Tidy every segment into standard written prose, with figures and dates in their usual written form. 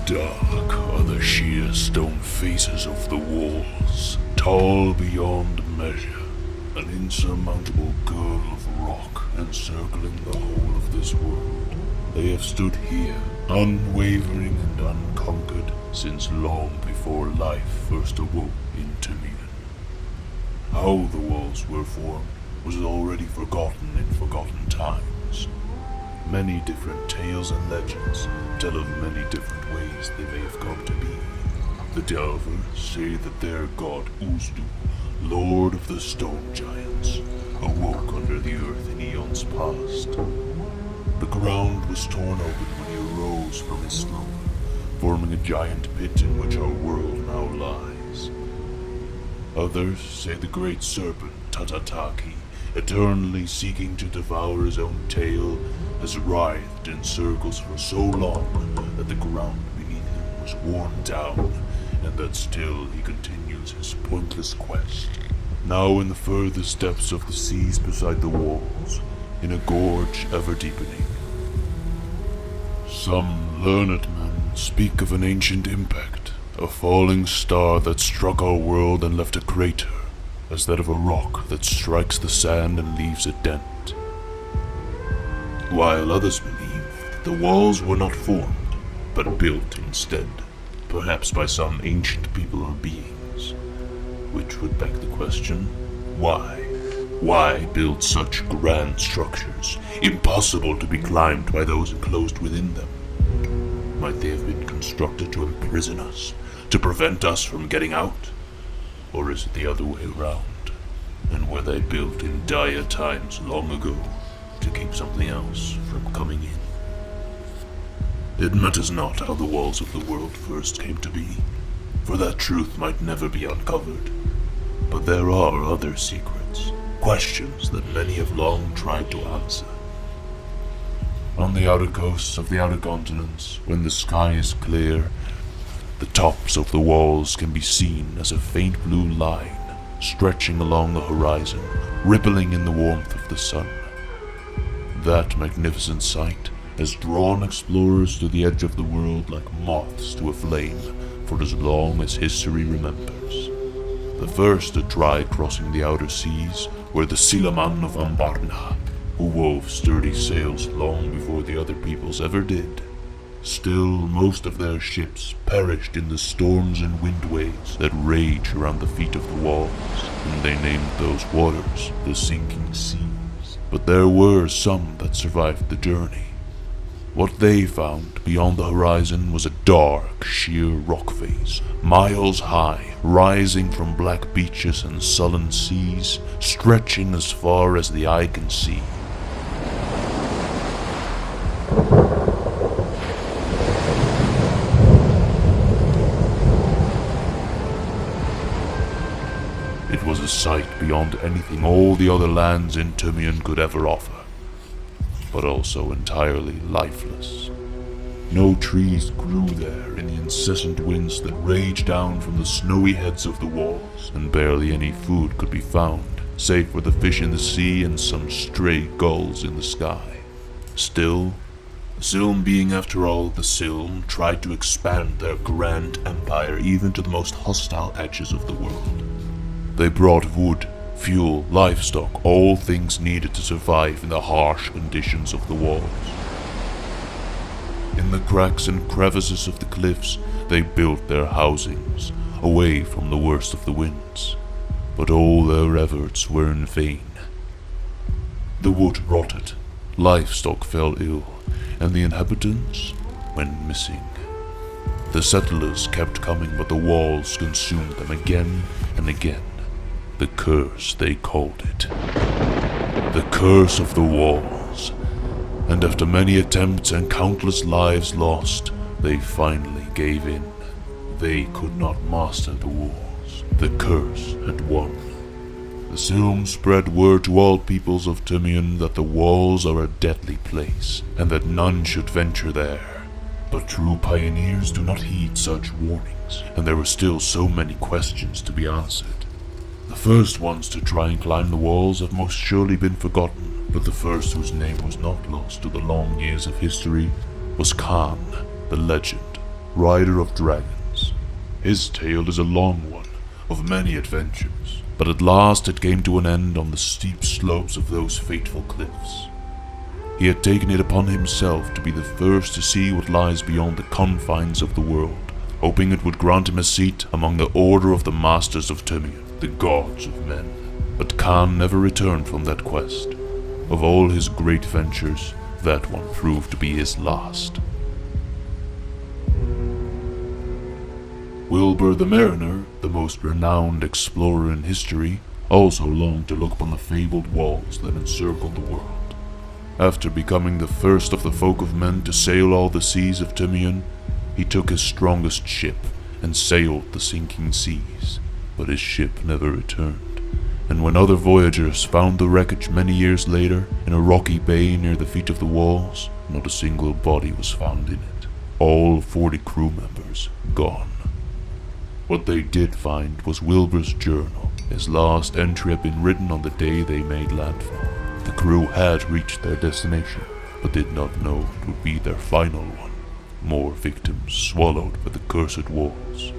Dark are the sheer stone faces of the walls, tall beyond measure, an insurmountable girdle of rock encircling the whole of this world. They have stood here, unwavering and unconquered, since long before life first awoke in Tumiun. How the walls were formed was already forgotten in forgotten times. Many different tales and legends tell of many different ways they may have come to be. The Delvers say that their god Uzdu, lord of the stone giants, awoke under the earth in eons past. The ground was torn open when he arose from his slumber, forming a giant pit in which our world now lies. Others say the great serpent Tatataki, eternally seeking to devour his own tail, has writhed in circles for so long that the ground beneath him was worn down, and that still he continues his pointless quest. Now in the furthest depths of the seas beside the walls, in a gorge ever deepening. Some learned men speak of an ancient impact, a falling star that struck our world and left a crater, as that of a rock that strikes the sand and leaves a dent. While others believe that the walls were not formed, but built instead, perhaps by some ancient people or beings. Which would beg the question, why? Why build such grand structures, impossible to be climbed by those enclosed within them? Might they have been constructed to imprison us, to prevent us from getting out? Or is it the other way around? And were they built in dire times long ago to keep something else from coming in? It matters not how the walls of the world first came to be, for that truth might never be uncovered. But there are other secrets, questions that many have long tried to answer. On the outer coasts of the outer continents, when the sky is clear, the tops of the walls can be seen as a faint blue line stretching along the horizon, rippling in the warmth of the sun. That magnificent sight has drawn explorers to the edge of the world like moths to a flame for as long as history remembers. The first to try crossing the outer seas were the Silaman of Ambarna, who wove sturdy sails long before the other peoples ever did. Still, most of their ships perished in the storms and wind waves that rage around the feet of the walls, and they named those waters the sinking seas. But there were some that survived the journey. What they found beyond the horizon was a dark, sheer rock face, miles high, rising from black beaches and sullen seas, stretching as far as the eye can see. It was a sight beyond anything all the other lands in Tumiun could ever offer, but also entirely lifeless. No trees grew there in the incessant winds that raged down from the snowy heads of the walls, and barely any food could be found, save for the fish in the sea and some stray gulls in the sky. Still, the Silm being after all the Silm tried to expand their grand empire even to the most hostile edges of the world. They brought wood, fuel, livestock, all things needed to survive in the harsh conditions of the walls. In the cracks and crevices of the cliffs, they built their housings, away from the worst of the winds. But all their efforts were in vain. The wood rotted, livestock fell ill, and the inhabitants went missing. The settlers kept coming, but the walls consumed them again and again. The curse, they called it. The curse of the walls. And after many attempts and countless lives lost, they finally gave in. They could not master the walls. The curse had won. The Silm spread word to all peoples of Tumiun that the walls are a deadly place, and that none should venture there. But true pioneers do not heed such warnings, and there were still so many questions to be answered. The first ones to try and climb the walls have most surely been forgotten, but the first whose name was not lost to the long years of history was Khan, the legend, rider of dragons. His tale is a long one, of many adventures, but at last it came to an end on the steep slopes of those fateful cliffs. He had taken it upon himself to be the first to see what lies beyond the confines of the world, hoping it would grant him a seat among the order of the masters of Tumiun, the gods of men. But Khan never returned from that quest. Of all his great ventures, that one proved to be his last. Wilbur the Mariner, the most renowned explorer in history, also longed to look upon the fabled walls that encircled the world. After becoming the first of the folk of men to sail all the seas of Tumiun, he took his strongest ship and sailed the sinking seas, but his ship never returned. And when other voyagers found the wreckage many years later in a rocky bay near the feet of the walls, not a single body was found in it. All 40 crew members gone. What they did find was Wilbur's journal. His last entry had been written on the day they made landfall. The crew had reached their destination, but did not know it would be their final one. More victims swallowed by the cursed walls.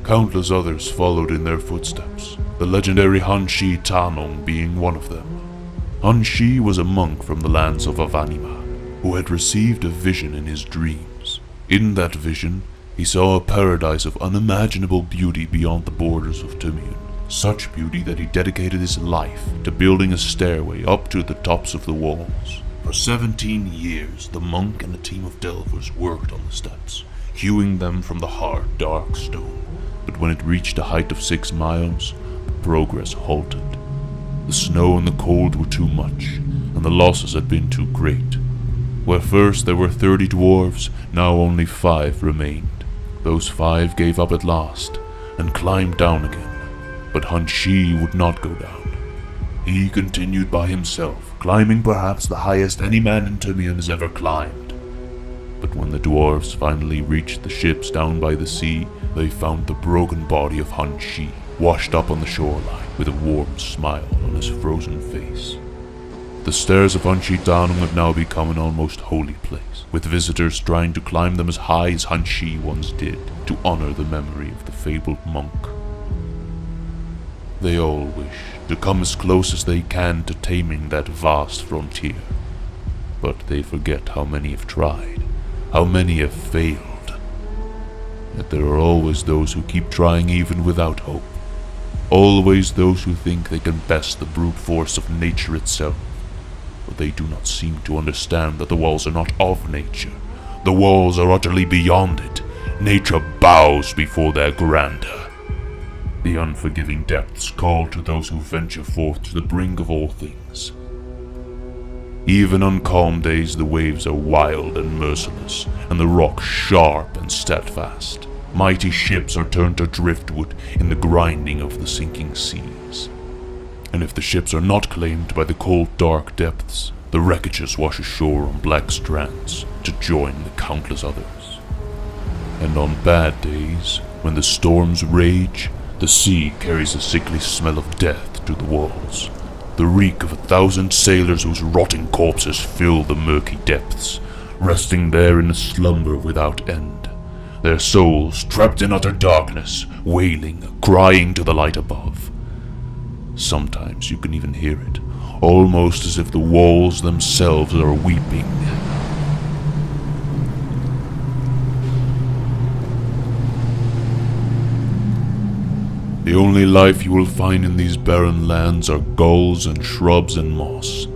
Countless others followed in their footsteps, the legendary Hanshi Tanong being one of them. Hanshi was a monk from the lands of Avanima, who had received a vision in his dreams. In that vision, he saw a paradise of unimaginable beauty beyond the borders of Tumiun. Such beauty that he dedicated his life to building a stairway up to the tops of the walls. For 17 years, the monk and a team of delvers worked on the steps, hewing them from the hard, dark stone. But when it reached a height of 6 miles, the progress halted. The snow and the cold were too much, and the losses had been too great. Where first there were 30 dwarves, now only 5 remained. Those 5 gave up at last, and climbed down again. But Hanshi would not go down. He continued by himself, climbing perhaps the highest any man in Tumiun has ever climbed. But when the dwarves finally reached the ships down by the sea, they found the broken body of Hanshi, washed up on the shoreline, with a warm smile on his frozen face. The stairs of Hanshi Tanung had now become an almost holy place, with visitors trying to climb them as high as Hanshi once did, to honor the memory of the fabled monk. They all wish to come as close as they can to taming that vast frontier. But they forget how many have tried, how many have failed. Yet there are always those who keep trying even without hope. Always those who think they can best the brute force of nature itself. But they do not seem to understand that the walls are not of nature. The walls are utterly beyond it. Nature bows before their grandeur. The unforgiving depths call to those who venture forth to the brink of all things. Even on calm days the waves are wild and merciless, and the rock sharp and steadfast. Mighty ships are turned to driftwood in the grinding of the sinking seas. And if the ships are not claimed by the cold dark depths, the wreckages wash ashore on black strands to join the countless others. And on bad days, when the storms rage, the sea carries a sickly smell of death to the walls, the reek of 1,000 sailors whose rotting corpses fill the murky depths, resting there in a slumber without end, their souls trapped in utter darkness, wailing, crying to the light above. Sometimes you can even hear it, almost as if the walls themselves are weeping. The only life you will find in these barren lands are gulls and shrubs and moss,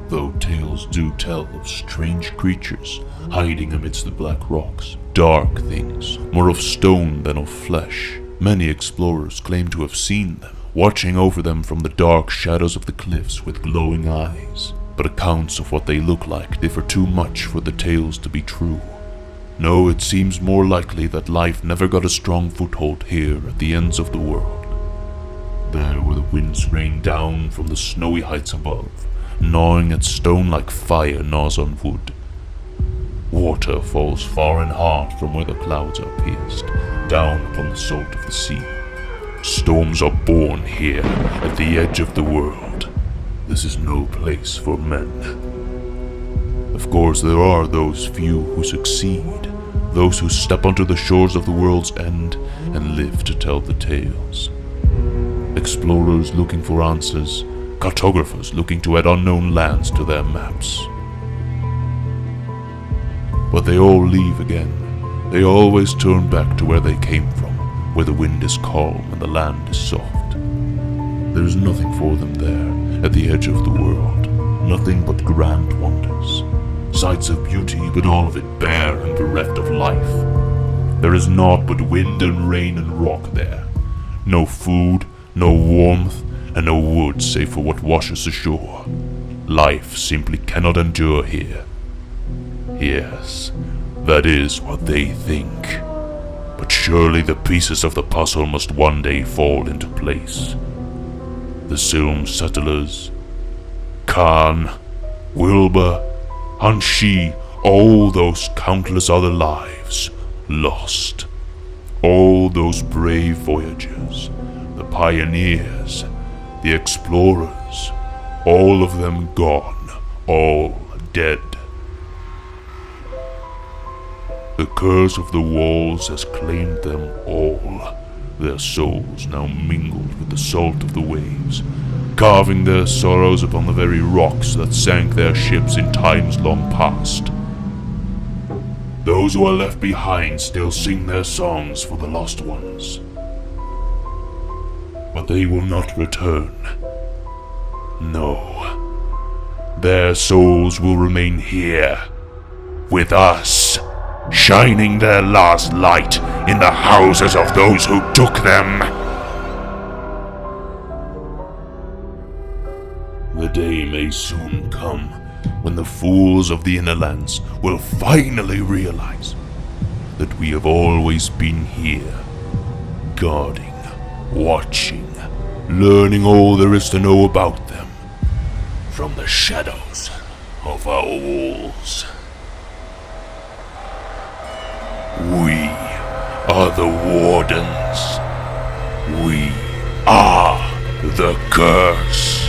though tales do tell of strange creatures hiding amidst the black rocks, dark things, more of stone than of flesh. Many explorers claim to have seen them, watching over them from the dark shadows of the cliffs with glowing eyes, but accounts of what they look like differ too much for the tales to be true. No, it seems more likely that life never got a strong foothold here at the ends of the world. There where the winds rain down from the snowy heights above, gnawing at stone like fire gnaws on wood. Water falls far and hard from where the clouds are pierced, down upon the salt of the sea. Storms are born here, at the edge of the world. This is no place for men. Of course, there are those few who succeed, those who step onto the shores of the world's end and live to tell the tales. Explorers looking for answers, cartographers looking to add unknown lands to their maps. But they all leave again. They always turn back to where they came from, where the wind is calm and the land is soft. There is nothing for them there, at the edge of the world. Nothing but grand wonders. Sights of beauty, but all of it bare and bereft of life. There is naught but wind and rain and rock there. No food, no warmth, and no wood save for what washes ashore. Life simply cannot endure here. Yes, that is what they think. But surely the pieces of the puzzle must one day fall into place. The Silm settlers, Khan, Wilbur, Hanshi, all those countless other lives lost. All those brave voyagers, the pioneers, the explorers, all of them gone, all dead. The curse of the walls has claimed them all, their souls now mingled with the salt of the waves, carving their sorrows upon the very rocks that sank their ships in times long past. Those who are left behind still sing their songs for the lost ones. But they will not return. No. Their souls will remain here, with us, shining their last light in the houses of those who took them. The day may soon come when the fools of the inner lands will finally realize that we have always been here, guarding, watching, learning all there is to know about them from the shadows of our walls. We are the Wardens. We are the curse.